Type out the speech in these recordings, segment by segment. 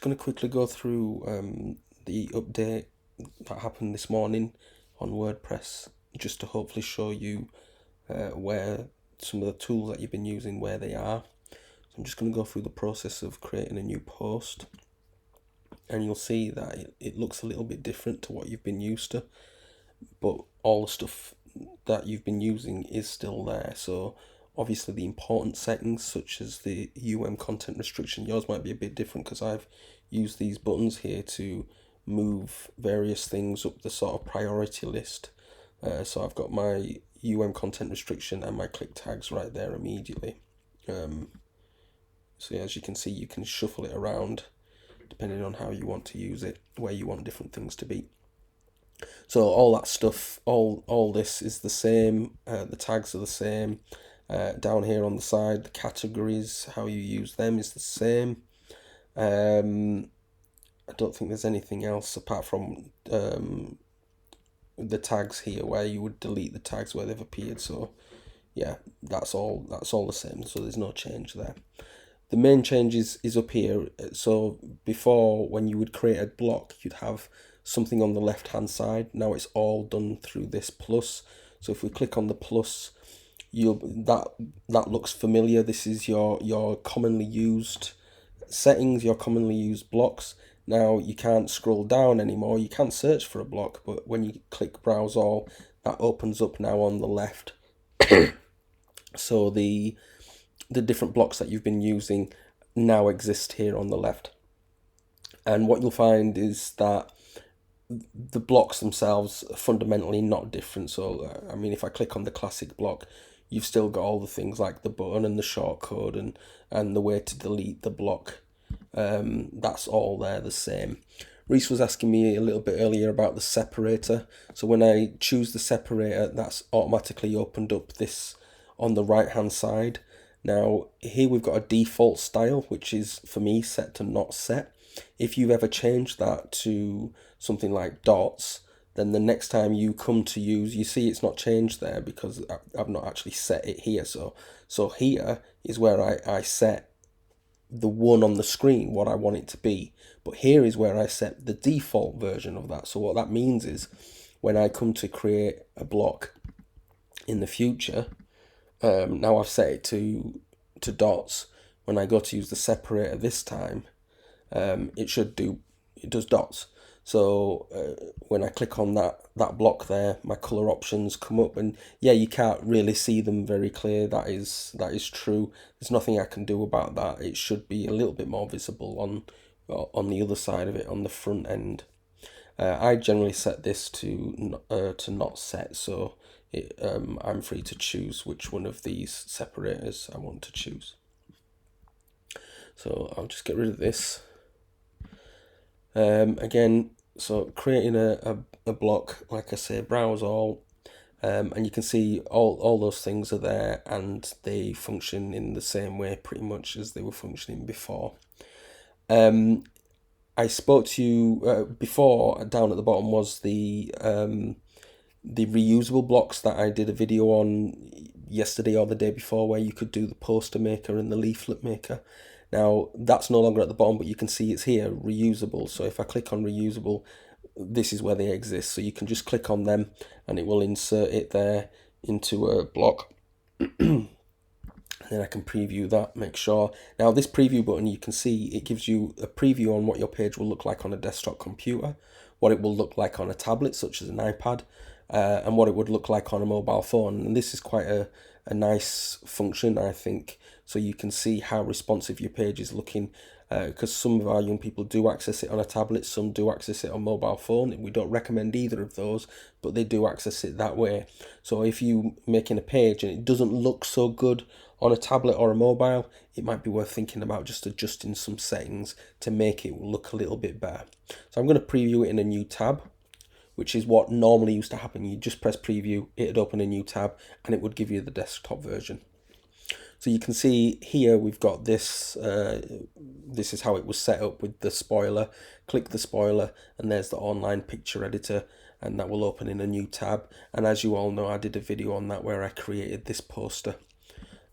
going to quickly go through the update that happened this morning on WordPress, just to hopefully show you where some of the tools that you've been using, where they are. So I'm just going to go through the process of creating a new post, and you'll see that it looks a little bit different to what you've been used to, but all the stuff that you've been using is still there. So obviously the important settings, such as the content restriction, yours might be a bit different because I've used these buttons here to move various things up the sort of priority list. So I've got my content restriction and my click tags right there immediately. So as you can see, you can shuffle it around depending on how you want to use it, where you want different things to be. So all that stuff, all this is the same. The tags are the same. Down here on the side, the categories, how you use them is the same. I don't think there's anything else apart from the tags here, where you would delete the tags where they've appeared. So yeah, that's all the same. So there's no change there. The main change is up here. So before, when you would create a block, you'd have something on the left hand side. Now it's all done through this plus. So if we click on the plus, that looks familiar. This is your commonly used settings, your commonly used blocks. Now you can't scroll down anymore. You can't search for a block, but when you click browse all, that opens up now on the left. So the different blocks that you've been using now exist here on the left. And what you'll find is that the blocks themselves are fundamentally not different. So I mean, if I click on the classic block, you've still got all the things like the button and the shortcode and the way to delete the block. That's all there the same. Reese was asking me a little bit earlier about the separator. So when I choose the separator, that's automatically opened up this on the right hand side. Now here we've got a default style, which is for me set to not set. If you've ever changed that to something like dots, then the next time you come to use, you see it's not changed there because I've not actually set it here. So here is where I set the one on the screen, what I want it to be. But here is where I set the default version of that. So what that means is when I come to create a block in the future, now I've set it to dots. When I go to use the separator this time, it does dots. So when I click on that block there, my color options come up, and yeah, you can't really see them very clear. That is true. There's nothing I can do about that. It should be a little bit more visible on the other side of it, on the front end. I generally set this to not set, so I'm free to choose which one of these separators I want to choose. So I'll just get rid of this. Again, so creating a block, like I say, browse all, and you can see all those things are there, and they function in the same way pretty much as they were functioning before. I spoke to you before. Down at the bottom was the reusable blocks that I did a video on yesterday or the day before, where you could do the poster maker and the leaflet maker. Now that's no longer at the bottom, but you can see it's here, reusable. So if I click on reusable, this is where they exist. So you can just click on them and it will insert it there into a block. Then I can preview that, make sure. Now this preview button, you can see it gives you a preview on what your page will look like on a desktop computer, what it will look like on a tablet such as an iPad, and what it would look like on a mobile phone. And this is quite a nice function, I think, so you can see how responsive your page is looking, because some of our young people do access it on a tablet, some do access it on mobile phone. We don't recommend either of those, but they do access it that way. So if you're making a page and it doesn't look so good on a tablet or a mobile, it might be worth thinking about just adjusting some settings to make it look a little bit better. So I'm going to preview it in a new tab, which is what normally used to happen. You just press preview, it'd open a new tab, and it would give you the desktop version. So you can see here we've got this. This is how it was set up with the spoiler. Click the spoiler, and there's the online picture editor, and that will open in a new tab. And as you all know, I did a video on that where I created this poster.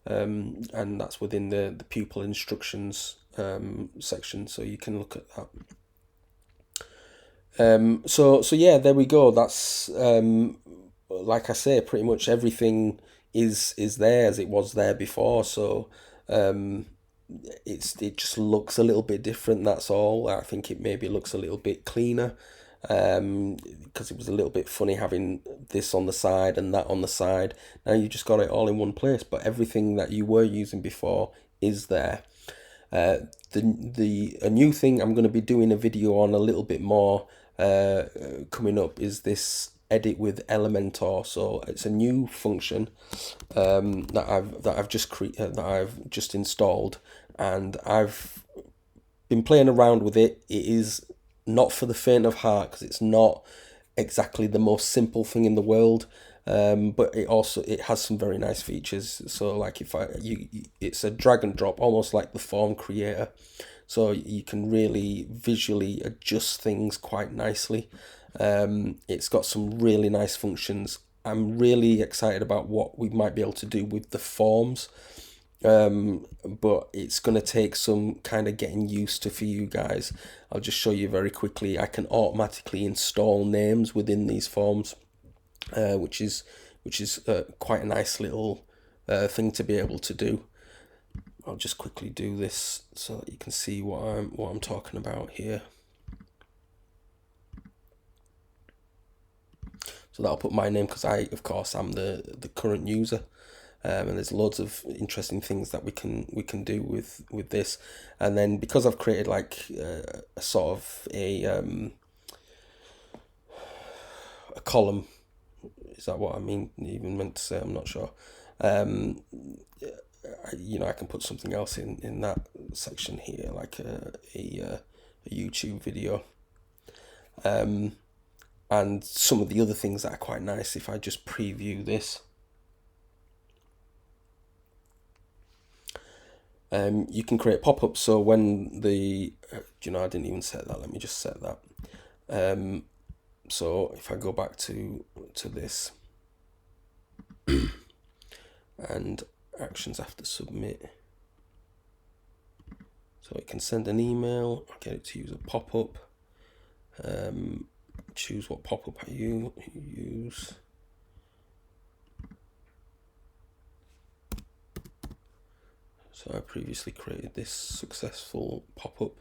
And that's within the pupil instructions section, so you can look at that. So yeah, there we go. That's like I say, pretty much everything is there as it was there before. So um, it just looks a little bit different. That's all. I think it maybe looks a little bit cleaner, because it was a little bit funny having this on the side and that on the side. Now you just got it all in one place, but everything that you were using before is there. A new thing I'm going to be doing a video on a little bit more coming up is this edit with Elementor. So it's a new function that I've just installed, and I've been playing around with it. It is not for the faint of heart because it's not exactly the most simple thing in the world. But it has some very nice features. So like it's a drag and drop, almost like the form creator. So you can really visually adjust things quite nicely. It's got some really nice functions. I'm really excited about what we might be able to do with the forms. But it's going to take some kind of getting used to for you guys. I'll just show you very quickly. I can automatically install names within these forms, which is quite a nice little thing to be able to do. I'll just quickly do this so that you can see what I'm talking about here. So that'll put my name because of course I'm the current user. And there's loads of interesting things that we can do with this. And then because I've created like a sort of a column, is that what I even meant to say? I'm not sure. I can put something else in that section here, like a YouTube video. And some of the other things that are quite nice, if I just preview this. You can create pop-ups, so when I didn't even set that, let me just set that. So if I go back to this, and actions after submit, so it can send an email, get it to use a pop-up, choose what pop-up I use. So I previously created this successful pop-up.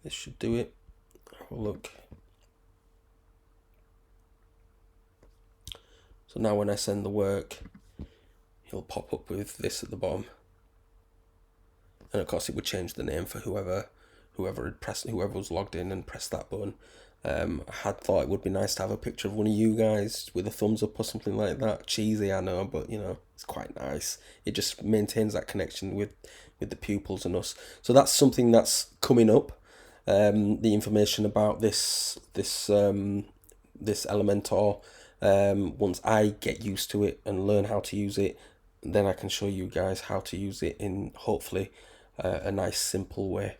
This should do it. Have a look. So now when I send the work, he'll pop up with this at the bottom. And of course it would change the name for whoever was logged in and pressed that button. I had thought it would be nice to have a picture of one of you guys with a thumbs up or something like that. Cheesy, I know, but it's quite nice. It just maintains that connection with the pupils and us. So that's something that's coming up. The information about this Elementor. Once I get used to it and learn how to use it, then I can show you guys how to use it in hopefully a nice simple way.